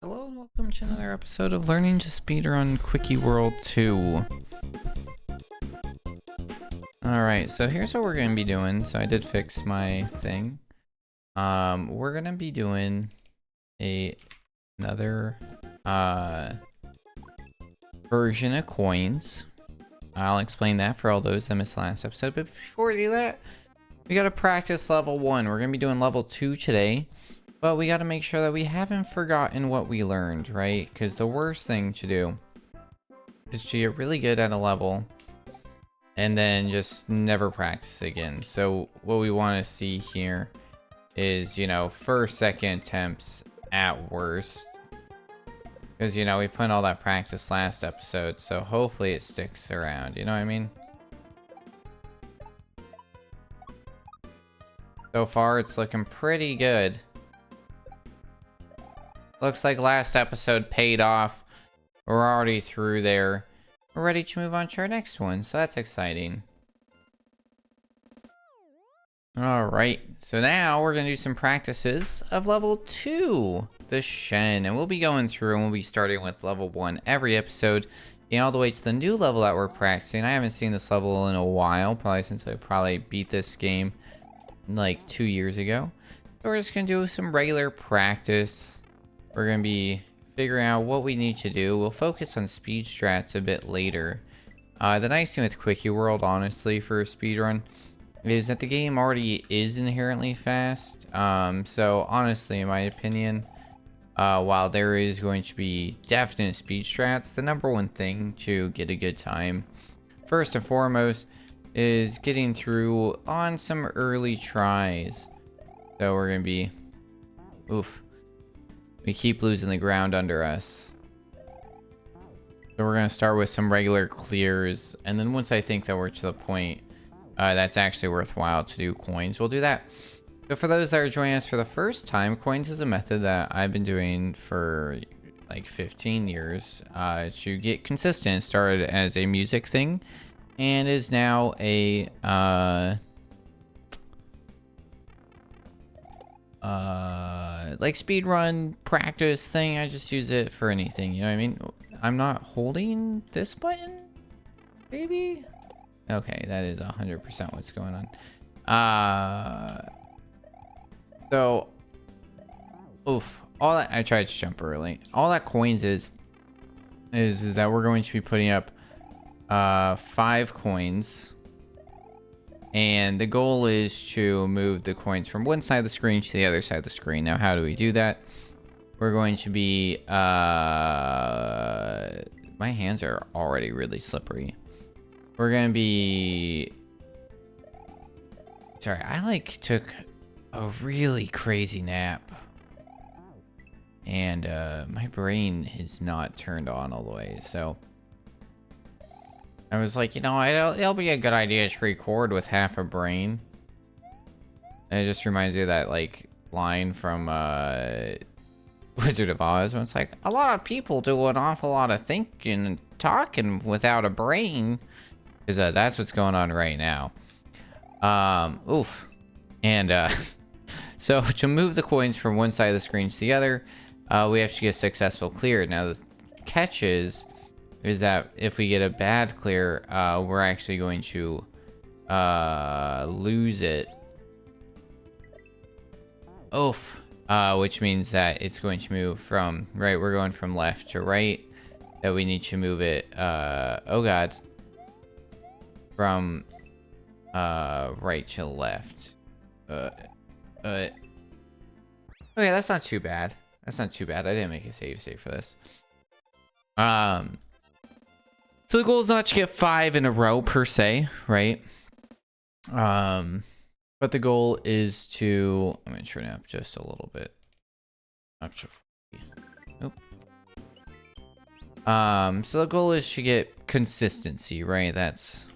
Hello and welcome to another episode of Learning to Speedrun Quickie World 2. Alright, so here's what we're going to be doing. So I did fix my thing. We're going to be doing another version of coins. I'll explain that for all those that missed last episode. But before we do that, we got to practice level 1. We're going to be doing level 2 today. But we got to make sure that we haven't forgotten what we learned, right? Because the worst thing to do is to get really good at a level and then just never practice again. So what we want to see here is, you know, first, second attempts at worst. Because, you know, we put in all that practice last episode, so hopefully it sticks around, you know what I mean? So far, it's looking pretty good. Looks like last episode paid off. We're already through there. We're ready to move on to our next one, so that's exciting. Alright, so now we're going to do some practices of level 2, the Shen. And we'll be going through and we'll be starting with level 1 every episode, and all the way to the new level that we're practicing. I haven't seen this level in a while, probably since I beat this game like 2 years ago. So we're just going to do some regular practice. We're going to be figuring out what we need to do. We'll focus on speed strats a bit later. The nice thing with Quickie World, honestly, for a speedrun, is that the game already is inherently fast. So, honestly, in my opinion, while there is going to be definite speed strats, the number one thing to get a good time, first and foremost, is getting through on some early tries. So, we're going to be... Oof. We keep losing the ground under us. So we're going to start with some regular clears. And then once I think that we're to the point that's actually worthwhile to do coins, we'll do that. So for those that are joining us for the first time, coins is a method that I've been doing for like 15 years to get consistent. It started as a music thing and is now a... like speedrun practice thing. I just use it for anything, you know what I mean? I'm not holding this button, maybe? Okay, that is 100% what's going on. So oof, all that... I tried to jump early. All that coins is that we're going to be putting up 5 coins. And the goal is to move the coins from one side of the screen to the other side of the screen. Now, how do we do that? We're going to be... my hands are already really slippery. We're going to be... Sorry, I took a really crazy nap. And my brain is not turned on all the way, so... I was like, you know, it'll be a good idea to record with half a brain. And it just reminds me of that, like, line from Wizard of Oz, when it's like, a lot of people do an awful lot of thinking and talking without a brain. Because that's what's going on right now. Oof. And, so to move the coins from one side of the screen to the other, we have to get successful clear. Now, the catch is that if we get a bad clear, we're actually going to lose it. Oof. Which means that it's going to move from... Right, we're going from left to right. That we need to move it... oh god. From right to left. Okay, that's not too bad. That's not too bad. I didn't make a save for this. So the goal is not to get 5 in a row per se, right? But the goal is to... I'm going to turn it up just a little bit. Up to 40. Nope. So the goal is to get consistency, right? That's...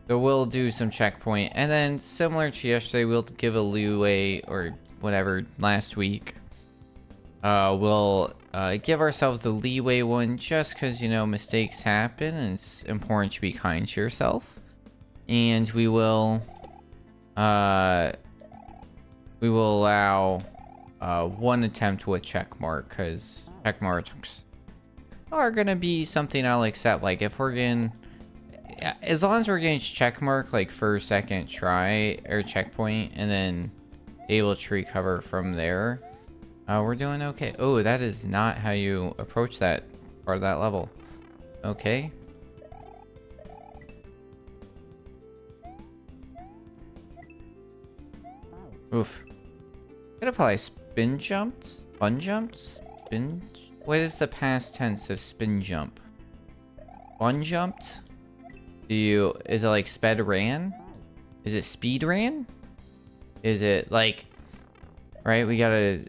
So we'll do some checkpoint, and then similar to yesterday, we'll give a leeway, or whatever, last week. We'll give ourselves the leeway one just because, you know, mistakes happen and it's important to be kind to yourself. And we will allow one attempt with check mark, because check marks are gonna be something I'll accept. Like if we're getting, yeah, as long as we're getting check mark like first, second try or checkpoint, and then able to recover from there, we're doing okay. Oh, that is not how you approach that part of that level. Okay. Oof. Could have probably spin jumped? Spun jumped? Spin? What is the past tense of spin jump? Spun jumped? Is it like sped ran? Is it speed ran? Is it like, right? We gotta,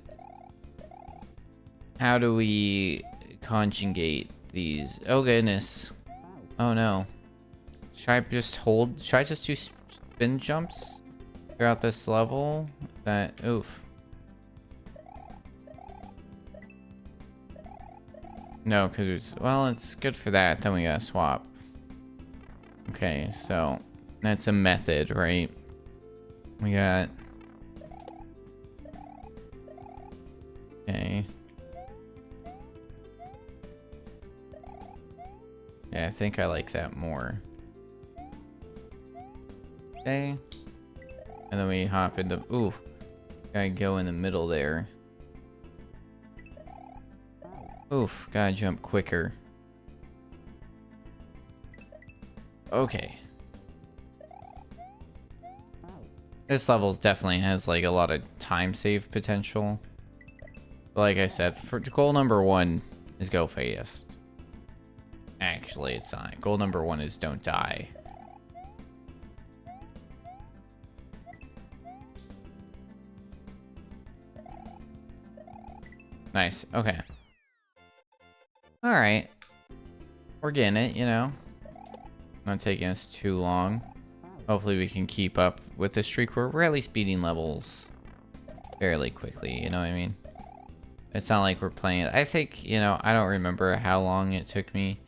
how do we conjugate these? Oh goodness. Oh no. Should I just do spin jumps throughout this level? Oof. No, because well, it's good for that. Then we gotta swap. Okay, so that's a method, right? We got. Okay. Yeah, I think I like that more. Okay. And then we hop into. Ooh. Gotta go in the middle there. Oof, gotta jump quicker. Okay. This level definitely has like a lot of time save potential. But like I said, for goal number 1 is go fast. Actually, it's not. Goal number 1 is don't die. Nice. Okay. Alright. We're getting it, you know. Not taking us too long. Hopefully we can keep up with the streak. We're at least beating levels fairly quickly, you know what I mean? It's not like we're playing it. I think, you know, I don't remember how long it took me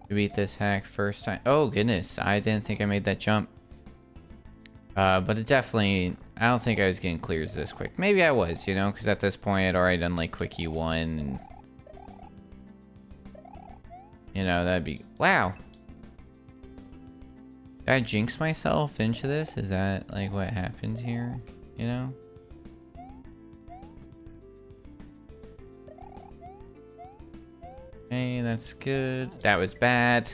to beat this hack first time. Oh, goodness. I didn't think I made that jump. But it definitely, I don't think I was getting clears this quick. Maybe I was, you know, because at this point I'd already done like Quickie 1 and you know, that'd be... Wow! Did I jinx myself into this? Is that, like, what happened here? You know? Okay, that's good. That was bad.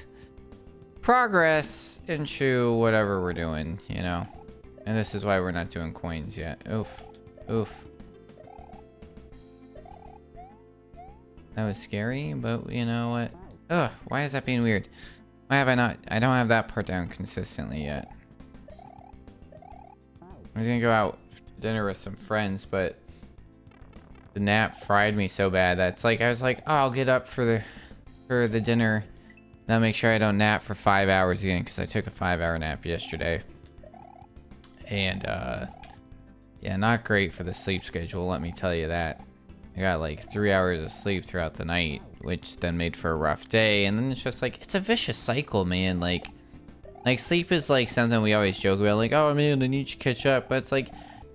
Progress into whatever we're doing, you know? And this is why we're not doing coins yet. Oof. Oof. That was scary, but you know what? Ugh, why is that being weird? Why have I not? I don't have that part down consistently yet. I was gonna go out to dinner with some friends, but the nap fried me so bad that's like I was like, oh, I'll get up for the dinner. Now make sure I don't nap for 5 hours again because I took a 5-hour nap yesterday. And yeah, not great for the sleep schedule, let me tell you that. I got like 3 hours of sleep throughout the night, which then made for a rough day. And then it's just like, it's a vicious cycle, man. Like sleep is like something we always joke about, like, oh man, I need to catch up. But it's like,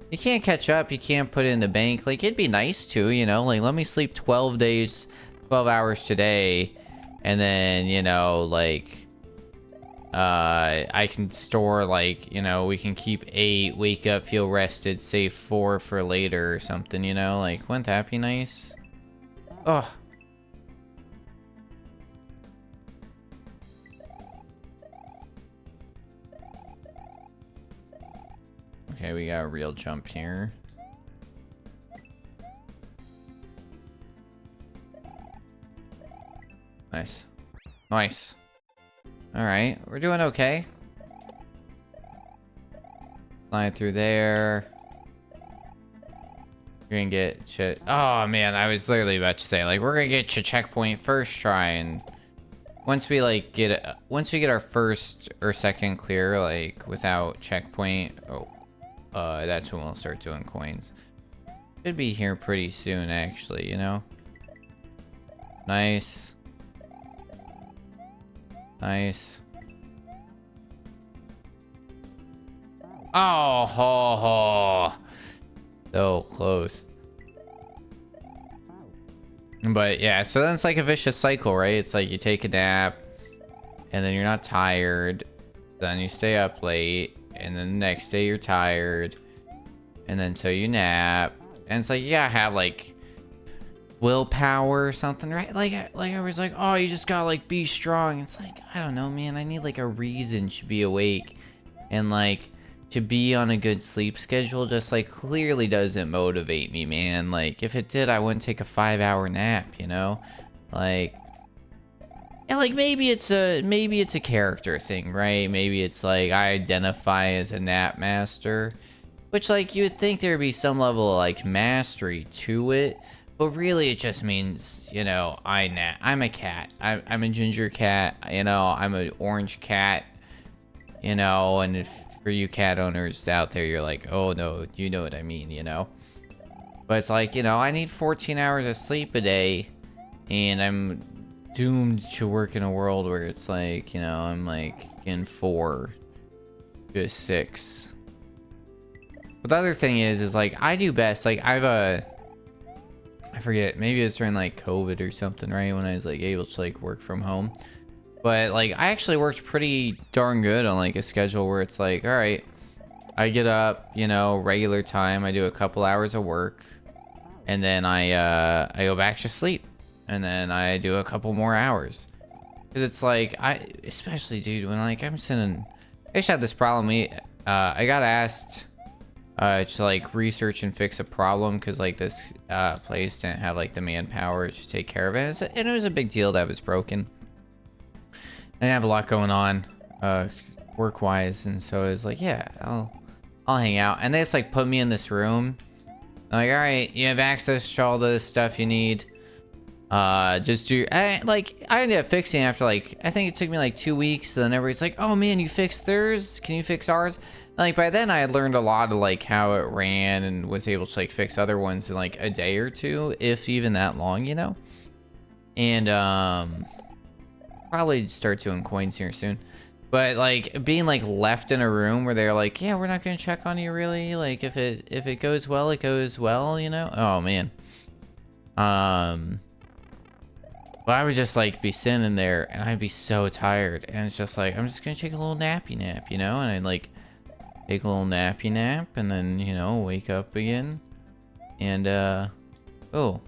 you can't catch up, you can't put it in the bank. Like, it'd be nice to, you know, like, let me sleep 12 hours today. And then, you know, like, I can store, like, you know, we can keep 8, wake up, feel rested, save 4 for later or something, you know? Like, wouldn't that be nice? Ugh. Okay, we got a real jump here. Nice. Nice. Alright, we're doing okay. Flying through there. We're gonna get shit. Oh man, I was literally about to say, like, we're gonna get to checkpoint first try, and once we like once we get our first or second clear, like, without checkpoint, that's when we'll start doing coins. Should be here pretty soon, actually, you know? Nice. Nice. Oh, ho, ho. So close. But yeah, so then it's like a vicious cycle, right? It's like you take a nap, and then you're not tired. Then you stay up late, and then the next day you're tired, and then so you nap. And it's like, you gotta have like willpower or something, right? Like I was like, oh, you just gotta like be strong. It's like, I don't know, man. I need like a reason to be awake, and like to be on a good sleep schedule just like clearly doesn't motivate me, man. Like if it did, I wouldn't take a 5-hour nap, you know? Like, and like maybe it's a character thing, right? Maybe it's like I identify as a nap master, which like you would think there'd be some level of like mastery to it, but really it just means, you know, I'm a cat. I'm a ginger cat, you know, I'm an orange cat, you know, and if for you cat owners out there, you're like, oh no, you know what I mean, you know? But it's like, you know, I need 14 hours of sleep a day, and I'm doomed to work in a world where it's like, you know, I'm like in 4 to 6. But the other thing is like I do best, like I forget, maybe it's during like COVID or something, right? When I was like able to like work from home. But like I actually worked pretty darn good on like a schedule where it's like, all right, I get up, you know, regular time, I do a couple hours of work, and then I go back to sleep, and then I do a couple more hours. Cause it's like especially dude, when like I'm sitting, I just had this problem. I got asked to like research and fix a problem because like this place didn't have like the manpower to take care of it, and it was a big deal that was broken. And I have a lot going on work wise, and so it's like, yeah, I'll hang out. And they just like put me in this room. Like, all right, you have access to all the stuff you need. Just do like I ended up fixing after like I think it took me like 2 weeks. And then everybody's like, oh man, you fixed theirs, can you fix ours? And, like by then I had learned a lot of like how it ran and was able to like fix other ones in like a day or two, if even that long, you know. And probably start doing coins here soon. But like being like left in a room where they're like, yeah, we're not gonna check on you really, like if it goes well, it goes well, you know. Oh man. But I would just like be sitting there and I'd be so tired, and it's just like I'm just gonna take a little nappy nap, you know. And I'd like take a little nappy nap and then, you know, wake up again. And oh,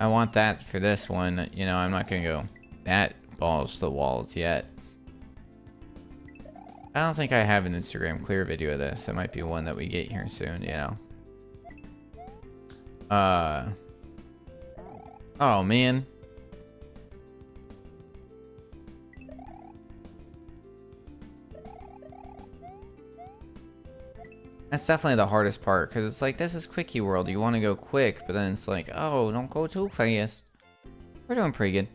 I want that for this one, you know. I'm not gonna go that balls to the walls yet. I don't think I have an Instagram clear video of this. It might be one that we get here soon, you know. Oh man. That's definitely the hardest part, because it's like, this is quickie world. You want to go quick, but then it's like, oh, don't go too fast. We're doing pretty good.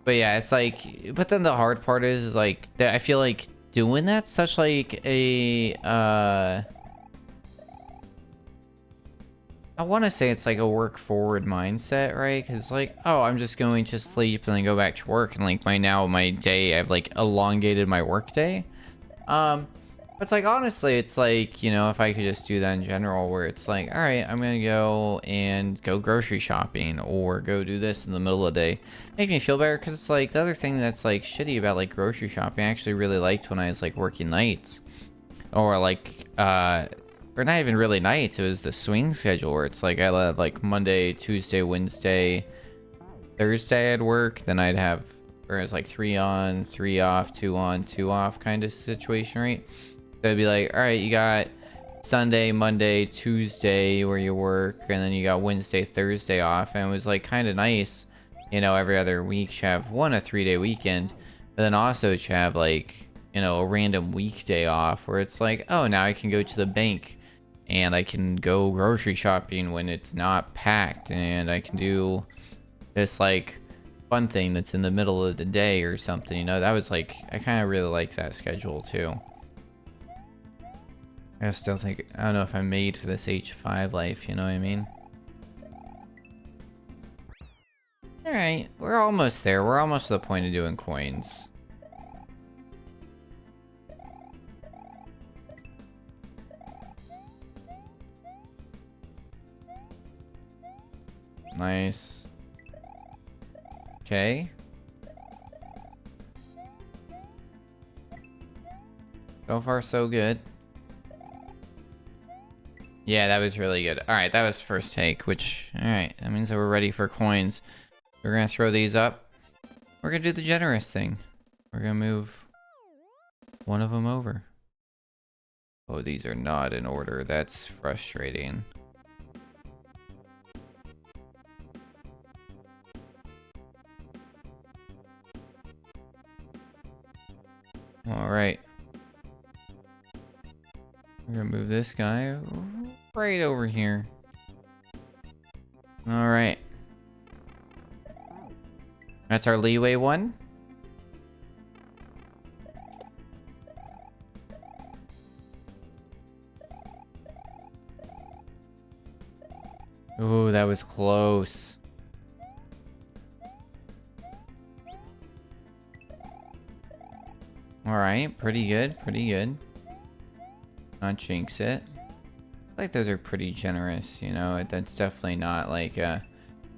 But yeah, it's like, but then the hard part is like, that I feel like doing that's such like a, I want to say it's like a work forward mindset, right? Because like, oh, I'm just going to sleep and then go back to work. And like my day, I've like elongated my work day. It's like, honestly, it's like, you know, if I could just do that in general, where it's like, all right, I'm gonna go grocery shopping or go do this in the middle of the day, make me feel better. Because it's like the other thing that's like shitty about like grocery shopping, I actually really liked when I was like working nights, or like or not even really nights, it was the swing schedule where it's like I had like Monday, Tuesday, Wednesday, Thursday I'd work, then I'd have, or it's like 3 on, 3 off, 2 on, 2 off kind of situation, right? So it'd be like, all right, you got Sunday, Monday, Tuesday where you work, and then you got Wednesday, Thursday off. And it was like kind of nice, you know, every other week to have a 3-day weekend, but then also to have like, you know, a random weekday off where it's like, oh, now I can go to the bank and I can go grocery shopping when it's not packed, and I can do this like fun thing that's in the middle of the day or something, you know. That was like, I kind of really like that schedule too. I still think, I don't know if I'm made for this H5 life, you know what I mean? Alright, we're almost there. We're almost to the point of doing coins. Nice. Okay. So far, so good. Yeah, that was really good. Alright, that was first take, which... Alright, that means that we're ready for coins. We're gonna throw these up. We're gonna do the generous thing. We're gonna move one of them over. Oh, these are not in order. That's frustrating. Alright. We're gonna move this guy right over here. Alright. That's our leeway one. Ooh, that was close. Alright, pretty good, pretty good. Not jinx it. I feel like those are pretty generous, you know? That's definitely not like,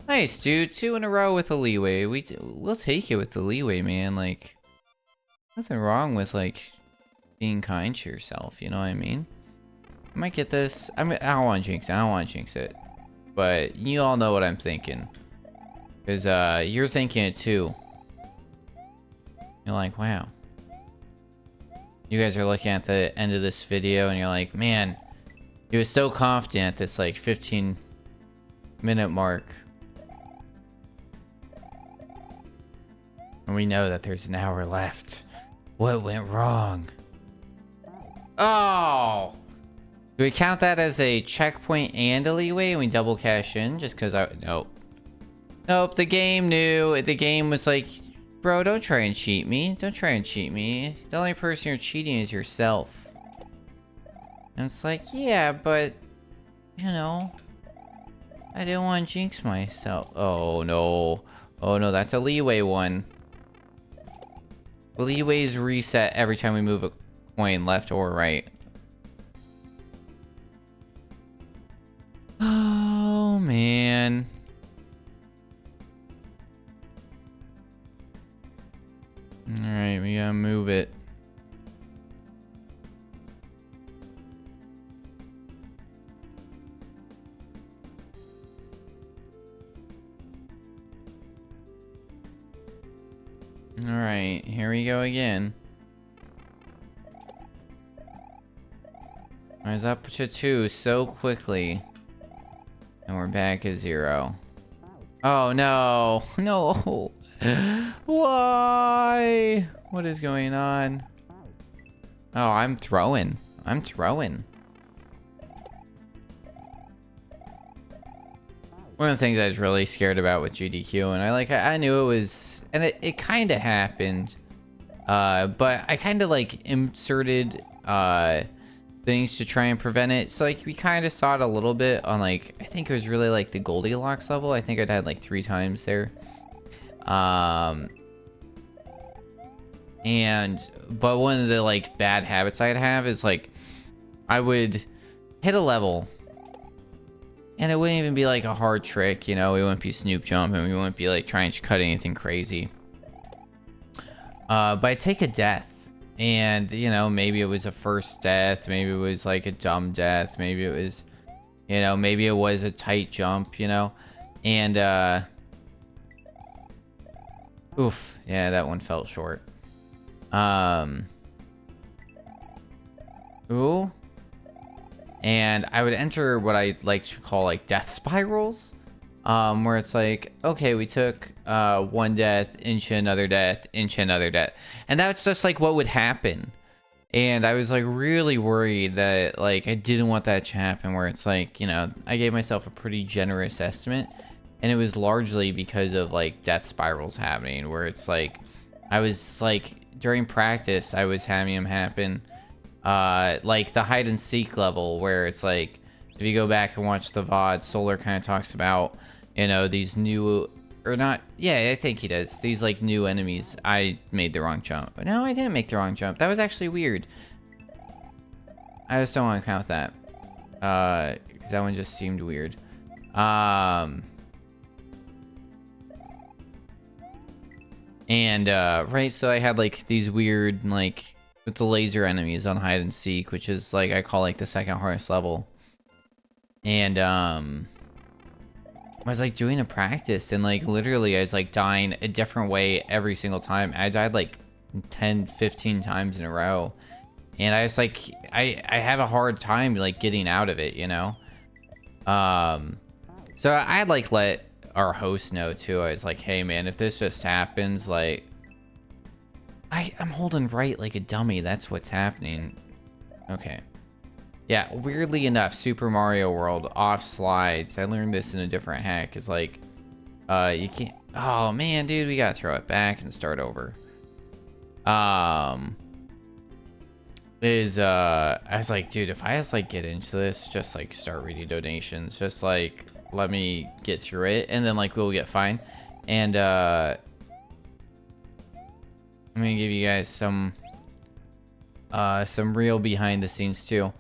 nice, dude. 2 in a row with a leeway. We'll take it with the leeway, man. Like, nothing wrong with, like, being kind to yourself, you know what I mean? I might get this. I don't want to jinx it. I don't want to jinx it. But you all know what I'm thinking. Because, you're thinking it too. You're like, wow. You guys are looking at the end of this video and you're like, man, he was so confident at this, like, 15-minute mark. And we know that there's an hour left. What went wrong? Oh! Do we count that as a checkpoint and a leeway and we double cash in? Just because I... Nope. Nope, the game knew. The game was like, bro, don't try and cheat me. Don't try and cheat me. The only person you're cheating is yourself. And it's like, yeah, but... You know... I didn't want to jinx myself. Oh, no. Oh, no, that's a leeway one. Leeways reset every time we move a coin left or right. Oh, man. Alright, we gotta move it. Alright, here we go again. I was up to 2 so quickly. And we're back at 0. Oh no! No! Why? What is going on? Oh, I'm throwing. I'm throwing. One of the things I was really scared about with GDQ, and I knew it was, and it kind of happened, but I kind of like inserted things to try and prevent it. So like we kind of saw it a little bit on like, I think it was really like the Goldilocks level. I think I'd had like 3 times there. But one of the like bad habits I'd have is like I would hit a level and it wouldn't even be like a hard trick, you know, we wouldn't be snoop jumping, we wouldn't be like trying to cut anything crazy. But I'd take a death and, you know, maybe it was a first death, maybe it was like a dumb death, maybe it was, you know, maybe it was a tight jump, you know, and, oof, yeah, that one felt short. Ooh. And I would enter what I like to call like death spirals. Where it's like, okay, we took 1 death, into another death, into another death. And that's just like what would happen. And I was like really worried that like I didn't want that to happen, where it's like, you know, I gave myself a pretty generous estimate. And it was largely because of like death spirals happening, where it's like, I was like, during practice, I was having them happen. Like the hide and seek level, where it's like, if you go back and watch the VOD, Solar kind of talks about, you know, these new, or not, yeah, I think he does, these like new enemies. I made the wrong jump, but no, I didn't make the wrong jump. That was actually weird. I just don't want to count that. That one just seemed weird. And right, so I had like these weird like with the laser enemies on hide and seek, which is like I call like the second hardest level. And I was like doing a practice, and like literally I was like dying a different way every single time. I died like 10, 15 times in a row. And I was like, I have a hard time like getting out of it, you know? So I had like let our host know too. I was like, hey man, if this just happens, like I'm holding right like a dummy. That's what's happening. Okay. Yeah, weirdly enough, Super Mario World off slides. I learned this in a different hack. Is like, you can't. Oh man, dude, we gotta throw it back and start over. I was like, dude, if I just like get into this, just like start reading donations, just like let me get through it, and then like we'll get fine. And I'm gonna give you guys some real behind the scenes too.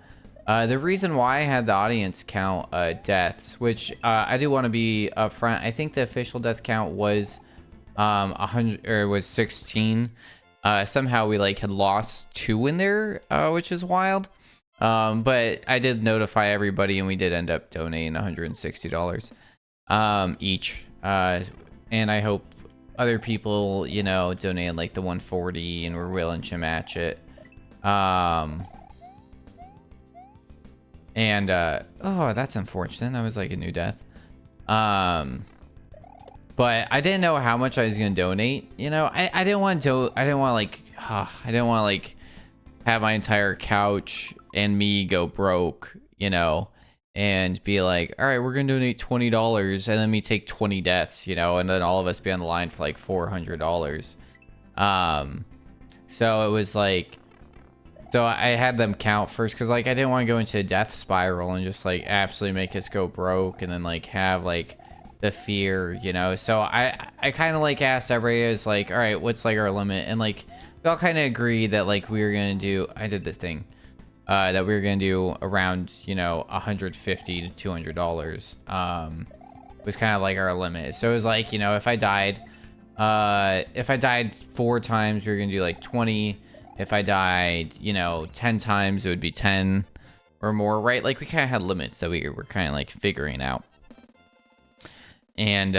The reason why I had the audience count deaths, which I do want to be upfront. I think the official death count was 100 or was 16. Somehow we like had lost 2 in there, which is wild. But I did notify everybody, and we did end up donating $160 each. And I hope other people, you know, donated like the 140 and were willing to match it. And oh, that's unfortunate. That was like a new death. But I didn't know how much I was gonna donate. You know, I didn't want to. I didn't want like. I didn't want to like have my entire couch and me go broke. You know, and be like, all right, we're gonna donate $20, and then me take 20 deaths. You know, and then all of us be on the line for like $400. So it was like. So I had them count first because like I didn't want to go into a death spiral and just like absolutely make us go broke and then like have like the fear, you know. So I kind of like asked everybody, is like, all right, what's like our limit? And like we all kind of agreed that like we were gonna do. I did this thing that we were gonna do around, you know, $150 to $200. Was kind of like our limit. So it was like, you know, if I died 4 times, we were gonna do like 20. If I died, you know, 10 times, it would be 10 or more, right? Like, we kind of had limits that we were kind of, like, figuring out. And,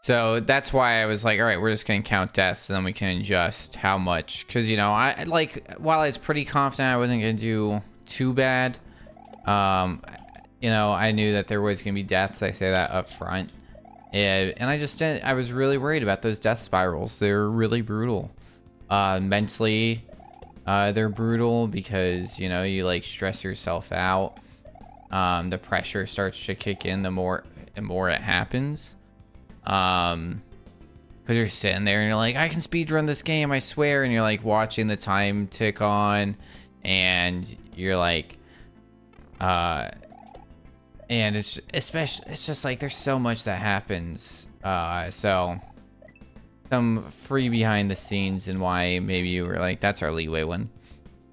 so that's why I was like, all right, we're just going to count deaths, and then we can adjust how much. Because, you know, I, like, while I was pretty confident I wasn't going to do too bad, you know, I knew that there was going to be deaths. I say that up front. And I just didn't, I was really worried about those death spirals. They're really brutal. Mentally, they're brutal because, you know, you like stress yourself out. The pressure starts to kick in the more and more it happens. Because you're sitting there and you're like, I can speedrun this game, I swear. And you're like watching the time tick on, and you're like, and it's just like there's so much that happens. So some free behind the scenes and why maybe you were like, that's our leeway one.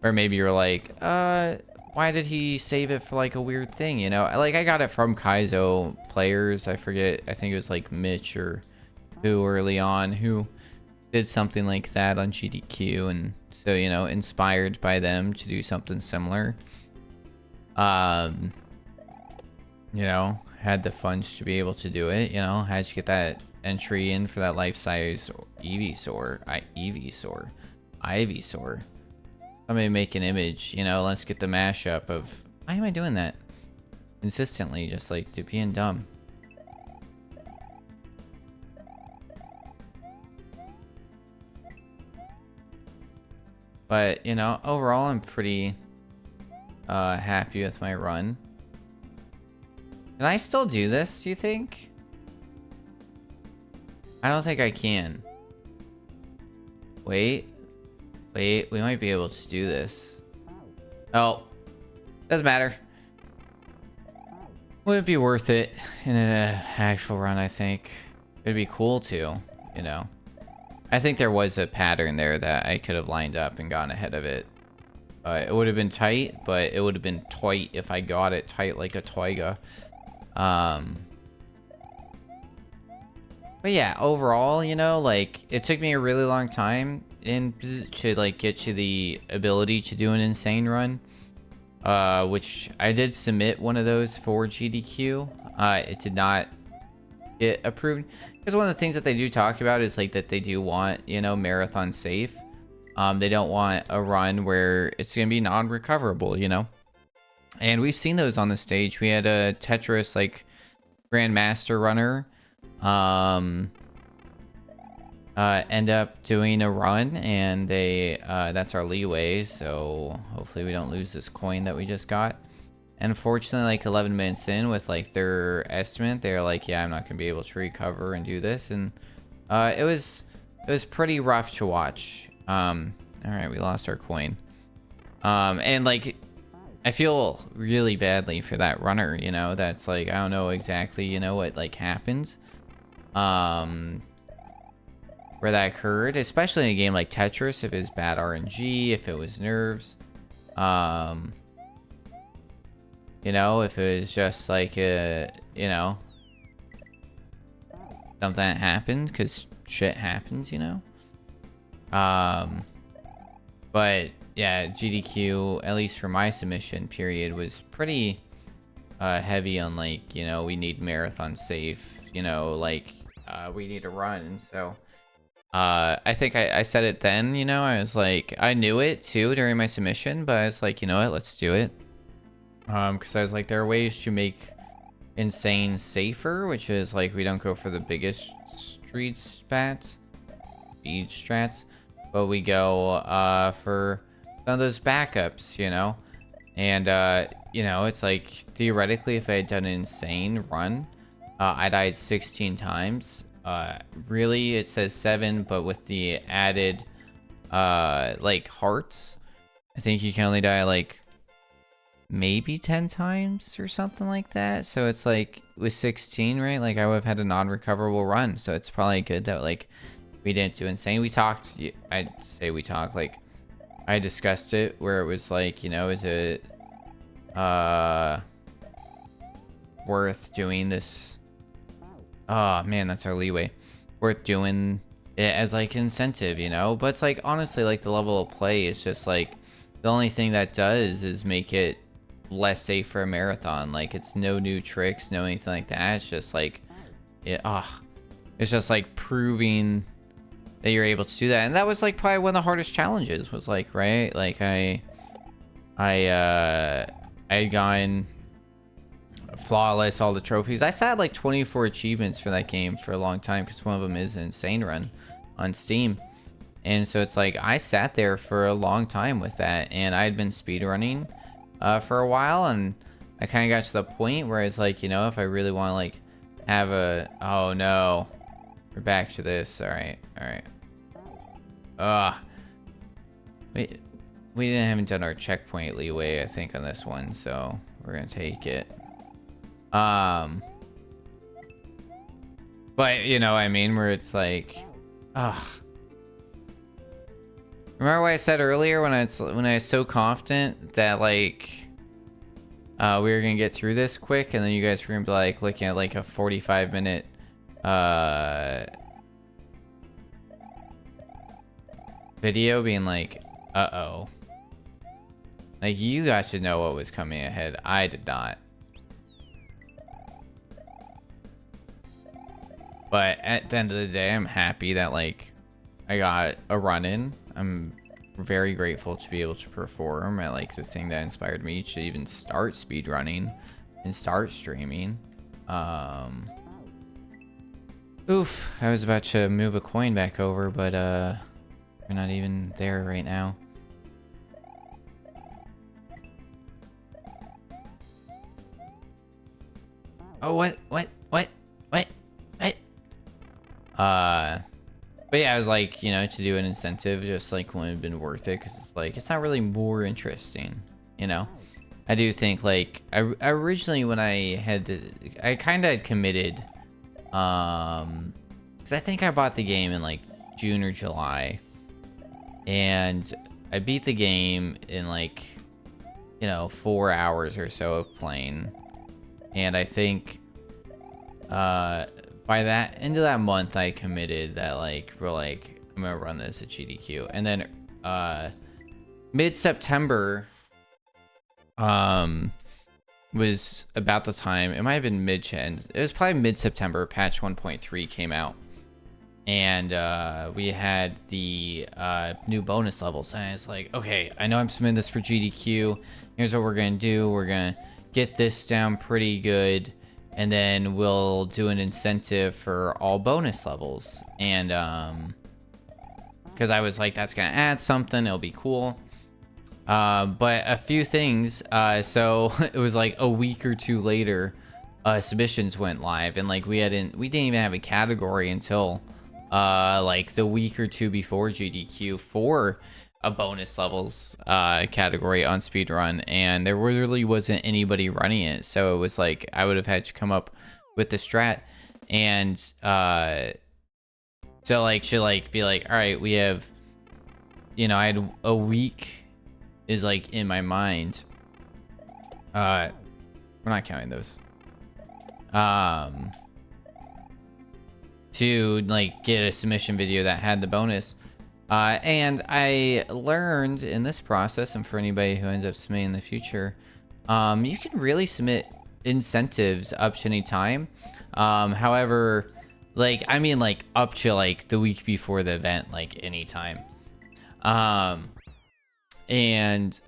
Or maybe you're like, why did he save it for like a weird thing, you know? Like, I got it from Kaizo players. I forget, I think it was like Mitch or who early on who did something like that on GDQ, and so, you know, inspired by them to do something similar. You know, had the funds to be able to do it, you know, had to get that entry in for that life-size Ivysaur. Somebody make an image, you know, let's get the mashup of, why am I doing that consistently, just like to being dumb. But, you know, overall I'm pretty happy with my run. Can I still do this, do you think? I don't think I can. Wait, we might be able to do this. Oh, doesn't matter. Wouldn't be worth it in an actual run, I think. It'd be cool too, you know. I think there was a pattern there that I could have lined up and gone ahead of it. It would have been tight, but it would have been tight if I got it tight like a toiga. But But yeah, overall, you know, like, it took me a really long time to like get to the ability to do an insane run. Which I did submit one of those for GDQ. It did not get approved. Because one of the things that they do talk about is like that they do want, you know, marathon safe. They don't want a run where it's gonna be non-recoverable, you know. And we've seen those on the stage. We had a Tetris like Grandmaster runner end up doing a run, and they that's our leeway, so hopefully we don't lose this coin that we just got. And unfortunately, like 11 minutes in with like their estimate, they're like, yeah, I'm not gonna be able to recover and do this. And it was pretty rough to watch. All right, we lost our coin. And like, I feel really badly for that runner, you know. That's like, I don't know exactly, you know, what like happened where that occurred, especially in a game like Tetris. If it was bad RNG, if it was nerves, you know, if it was just like a, you know, something that happened, because shit happens, you know. But yeah, GDQ, at least for my submission period, was pretty heavy on like, you know, we need marathon safe, you know, like we need to run. So I think I said it then, you know, I was like, I knew it too during my submission, but I was like, you know what, let's do it. Because I was like, there are ways to make insane safer, which is like, we don't go for the biggest speed strats, but we go for some of those backups, you know. And you know, it's like, theoretically, if I had done an insane run, I died 16 times. Really, it says 7, but with the added like hearts, I think you can only die like maybe 10 times or something like that. So it's like, with 16, right, like I would have had a non-recoverable run. So it's probably good that like we didn't do insane. We talked, I'd say we talked, like I discussed it where it was like, you know, is it worth doing this? Oh man, that's our leeway. Worth doing it as like incentive, you know. But it's like, honestly, like the level of play is just like, the only thing that does is make it less safe for a marathon. Like, it's no new tricks, no anything like that. It's just like it's just like proving that you're able to do that. And that was like probably one of the hardest challenges, was like, right, like I had gotten flawless all the trophies. I still had like 24 achievements for that game for a long time, because one of them is an insane run on Steam. And so it's like, I sat there for a long time with that, and I had been speedrunning for a while, and I kind of got to the point where it's like, you know, if I really want to like have a, oh no, we're back to this. All right. We haven't done our checkpoint leeway, I think, on this one, so we're gonna take it. But you know what I mean, where it's like, remember what I said earlier when I was so confident that like we were gonna get through this quick, and then you guys were gonna be like looking at like a 45-minute video being like, uh-oh. Like, you got to know what was coming ahead. I did not. But at the end of the day, I'm happy that like I got a run in. I'm very grateful to be able to perform at like the thing that inspired me to even start speedrunning and start streaming. Oof, I was about to move a coin back over, but we're not even there right now. Oh, what? But yeah, I was like, you know, to do an incentive just like wouldn't have been worth it, because it's like, it's not really more interesting, you know. I do think like I originally, when I kind of committed, because I think I bought the game in like June or July, and I beat the game in like, you know, 4 hours or so of playing. And I think by that end of that month, I committed that like we're like I'm gonna run this at GDQ, and then mid-September was about the time. It might have been mid-Jan. It was probably mid-September. Patch 1.3 came out, and we had the new bonus levels. And it's like, okay, I know I'm submitting this for GDQ. Here's what we're gonna do. We're gonna get this down pretty good, and then we'll do an incentive for all bonus levels. And because I was like, that's gonna add something. It'll be cool. But a few things. So it was like a week or two later, submissions went live, and like we didn't even have a category until like the week or two before GDQ for a bonus levels category on Speedrun, and there really wasn't anybody running it. So it was like I would have had to come up with the strat, and so like she'll like be like, all right, we have, you know, I had a week is like in my mind. We're not counting those. To like get a submission video that had the bonus. And I learned in this process, and for anybody who ends up submitting in the future, you can really submit incentives up to any time. However, like, I mean, like up to like the week before the event, like anytime. And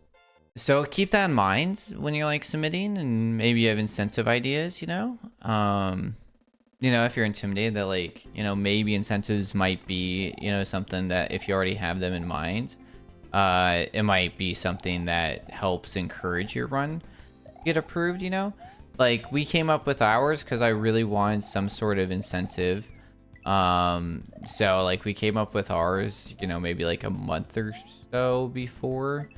so keep that in mind when you're like submitting, and maybe you have incentive ideas, you know? You know, if you're intimidated that like, you know, maybe incentives might be, you know, something that if you already have them in mind, it might be something that helps encourage your run to get approved, you know? Like we came up with ours because I really wanted some sort of incentive. So like we came up with ours, you know, maybe like a month or so before,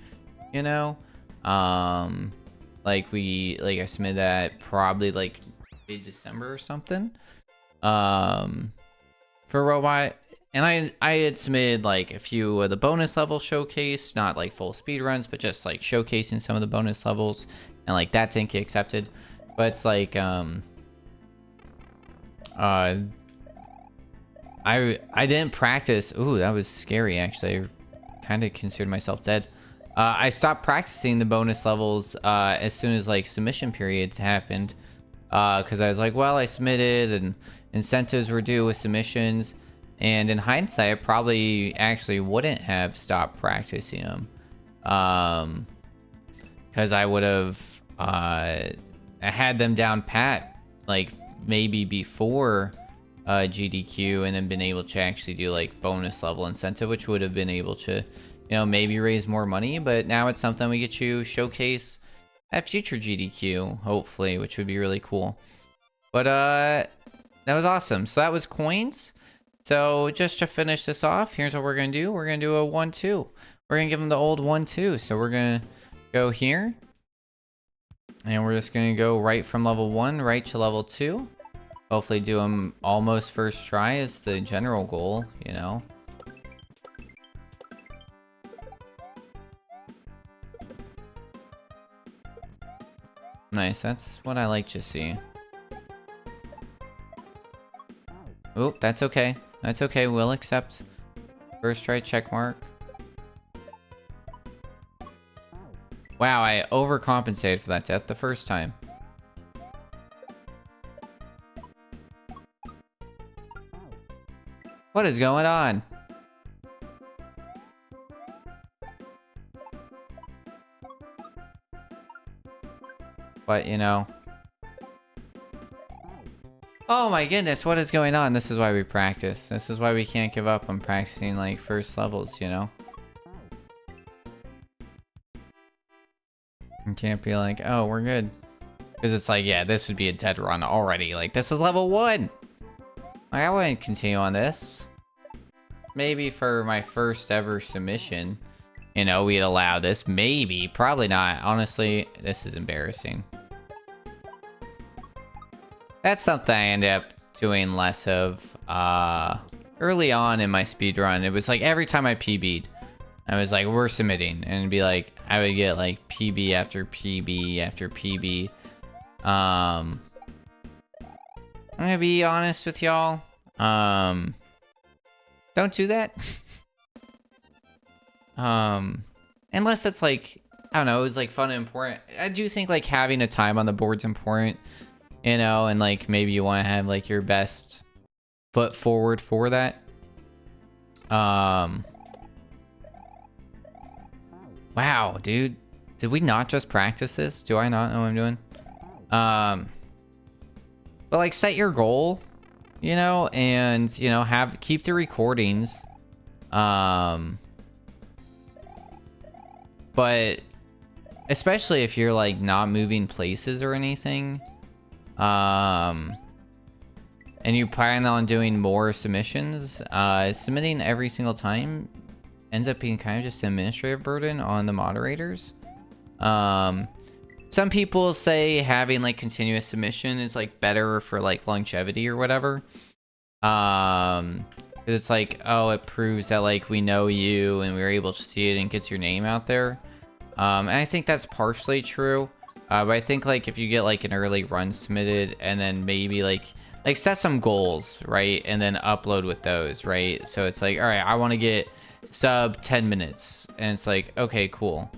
you know? Like I submitted that probably like mid-December or something. For robot, and I had submitted like a few of the bonus level showcase, not like full speed runs, but just like showcasing some of the bonus levels, and like that didn't get accepted. But it's like I didn't practice. Ooh, that was scary actually. I kind of considered myself dead. I stopped practicing the bonus levels as soon as like submission period happened, because I was like, well, I submitted and incentives were due with submissions, and in hindsight I probably actually wouldn't have stopped practicing them, because I would have had them down pat like maybe before GDQ, and then been able to actually do like bonus level incentive, which would have been able to, you know, maybe raise more money. But now it's something we get to showcase at future GDQ, hopefully, which would be really cool. But that was awesome. So that was coins. So just to finish this off, here's what we're gonna do. We're gonna do a 1-2. We're gonna give them the old 1-2. So we're gonna go here, and we're just gonna go right from level 1 right to level 2. Hopefully do them almost first try is the general goal, you know. Nice, that's what I like to see. Oh, that's okay. That's okay, we'll accept. First try check mark. Wow, I overcompensated for that death the first time. What is going on? But, you know. Oh my goodness, what is going on? This is why we practice. This is why we can't give up on practicing, like, first levels, you know? You can't be like, oh, we're good. Because it's like, yeah, this would be a dead run already. Like, this is level 1! Like, I wouldn't continue on this. Maybe for my first ever submission, you know, we'd allow this. Maybe. Probably not. Honestly, this is embarrassing. That's something I ended up doing less of early on in my speedrun. It was like every time I PB'd, I was like, we're submitting. And it'd be like, I would get like PB after PB after PB. I'm gonna be honest with y'all. Don't do that. Unless it's like, I don't know, it's like fun and important. I do think like having a time on the board's important, you know, and like maybe you want to have like your best foot forward for that. Wow, dude. Did we not just practice this? Do I not know what I'm doing? But like set your goal, you know, and you know, keep the recordings. But especially if you're like not moving places or anything, and you plan on doing more submissions, submitting every single time ends up being kind of just an administrative burden on the moderators. Some people say having like continuous submission is like better for like longevity or whatever. It's like, oh, it proves that like we know you and we're able to see it and gets your name out there. And I think that's partially true. But I think like if you get like an early run submitted and then maybe like set some goals, right? And then upload with those, right? So it's like, all right, I want to get sub 10 minutes. And it's like, okay, cool.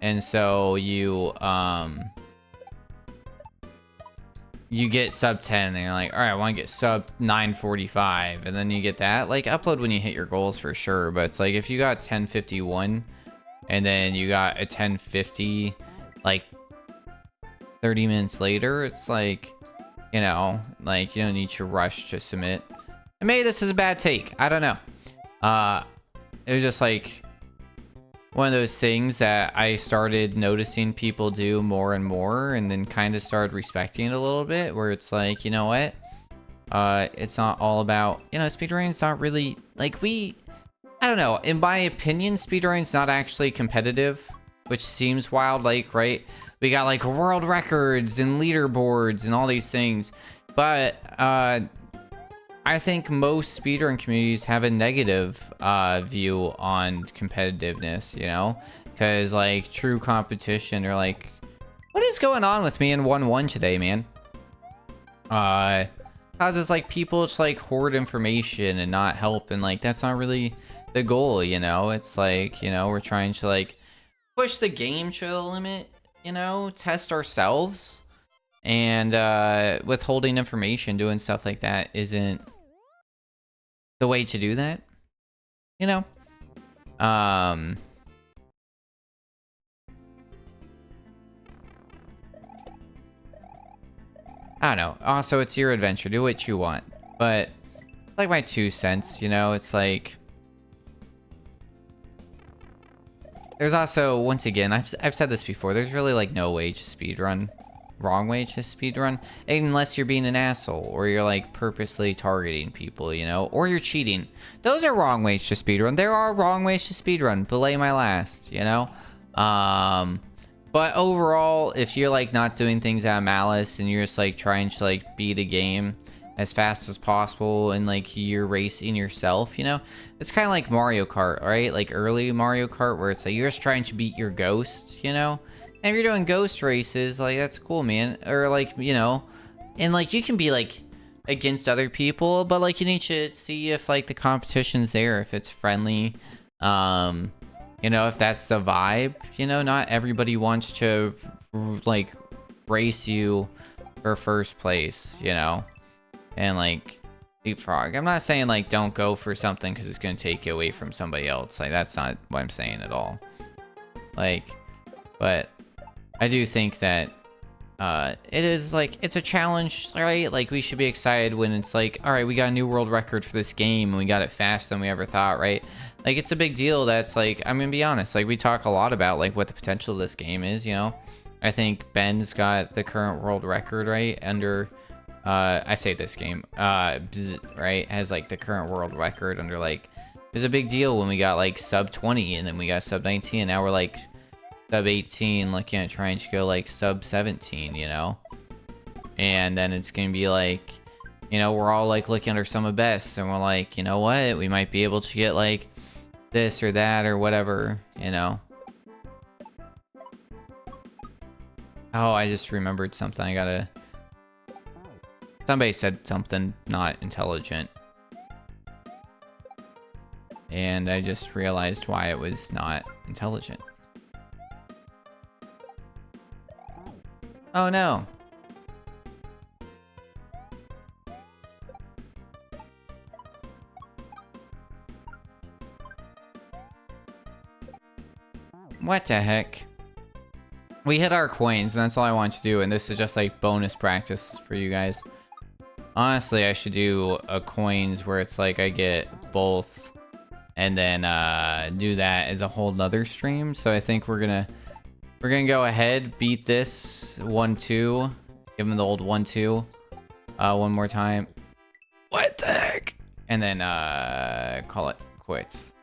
And so you get sub 10 and you're like, all right, I want to get sub 9:45, and then you get that. Like upload when you hit your goals for sure. But it's like if you got 10:51 and then you got a 10:50 like 30 minutes later, it's like, you know, like you don't need to rush to submit. And maybe this is a bad take, I don't know. It was just like one of those things that I started noticing people do more and more, and then kind of started respecting it a little bit, where it's like, you know what, it's not all about, you know, speedrunning's not really like, I don't know, in my opinion, speedrunning's not actually competitive, which seems wild. Like, right, we got like world records and leaderboards and all these things, but I think most speedrun communities have a negative view on competitiveness, you know? Because, like, true competition, or like, what is going on with me in 1-1 today, man? Causes, like, people just, like, hoard information and not help, and, like, that's not really the goal, you know? It's like, you know, we're trying to, like, push the game to the limit, you know? Test ourselves. And withholding information, doing stuff like that isn't the way to do that, you know? I don't know. Also, it's your adventure. Do what you want. But, like my 2 cents, you know? It's like, there's also, once again, I've said this before, there's really like no way to speedrun. Wrong way to speedrun, unless you're being an asshole, or you're like purposely targeting people, you know, or you're cheating. Those are wrong ways to speedrun. There are wrong ways to speedrun. Belay my last, you know. But overall, if you're like not doing things out of malice and you're just like trying to like beat a game as fast as possible, and like you're racing yourself, you know, it's kind of like Mario Kart, right? Like early Mario Kart, where it's like you're just trying to beat your ghost, you know. And if you're doing ghost races, like, that's cool, man. Or, like, you know, and, like, you can be, like, against other people, but, like, you need to see if, like, the competition's there, if it's friendly, you know, if that's the vibe, you know. Not everybody wants to, like, race you for first place, you know, and, like, leapfrog. I'm not saying, like, don't go for something because it's going to take you away from somebody else. Like, that's not what I'm saying at all. Like, but I do think that it is like, it's a challenge, right? Like, we should be excited when it's like, all right, we got a new world record for this game and we got it faster than we ever thought, right? Like, it's a big deal. That's like, I'm gonna be honest, like, we talk a lot about like what the potential of this game is, you know. I think Ben's got the current world record, right, under I say this game, right, has like the current world record under, like, it was a big deal when we got like sub 20 and then we got sub 19, and now we're like sub 18, looking at trying to go like sub 17, you know. And then it's gonna be like, you know, we're all like looking at our sum of best, and we're like, you know what, we might be able to get like this or that or whatever, you know. Oh, I just remembered something. Somebody said something not intelligent. And I just realized why it was not intelligent. Oh no. What the heck? We hit our coins, and that's all I want to do, and this is just like bonus practice for you guys. Honestly, I should do a coins where it's like I get both, and then do that as a whole nother stream. So I think we're gonna go ahead, beat this 1-2, give him the old 1-2, one more time. What the heck? And then call it quits.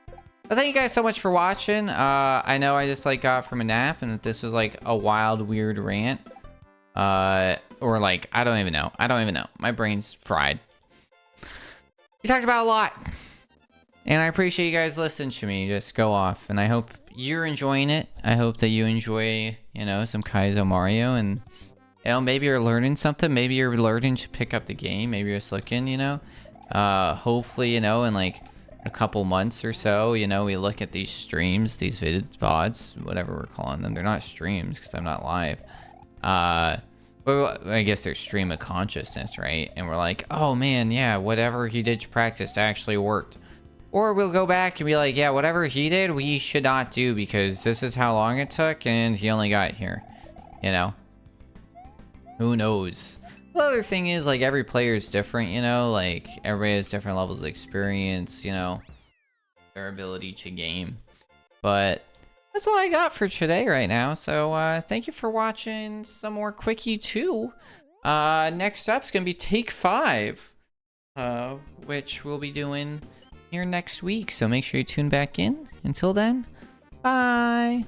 But thank you guys so much for watching. I know I just like got from a nap and that this was like a wild, weird rant. Or like, I don't even know. My brain's fried. We talked about a lot. And I appreciate you guys listening to me just go off. And I hope you're enjoying it. I hope that you enjoy, you know, some Kaizo Mario. And, you know, maybe you're learning something. Maybe you're learning to pick up the game. Maybe you're just looking, you know. Hopefully, you know, in like a couple months or so, you know, we look at these streams, these VODs, whatever we're calling them. They're not streams because I'm not live. But I guess they're stream of consciousness, right? And we're like, oh man, yeah, whatever he did to practice actually worked. Or we'll go back and be like, yeah, whatever he did, we should not do because this is how long it took and he only got here. You know? Who knows? The other thing is, like, every player is different, you know? Like, everybody has different levels of experience, you know? Their ability to game. But that's all I got for today right now. So, thank you for watching some more Quickie 2. Next up's gonna be Take 5. Which we'll be doing here next week. So make sure you tune back in. Until then, bye!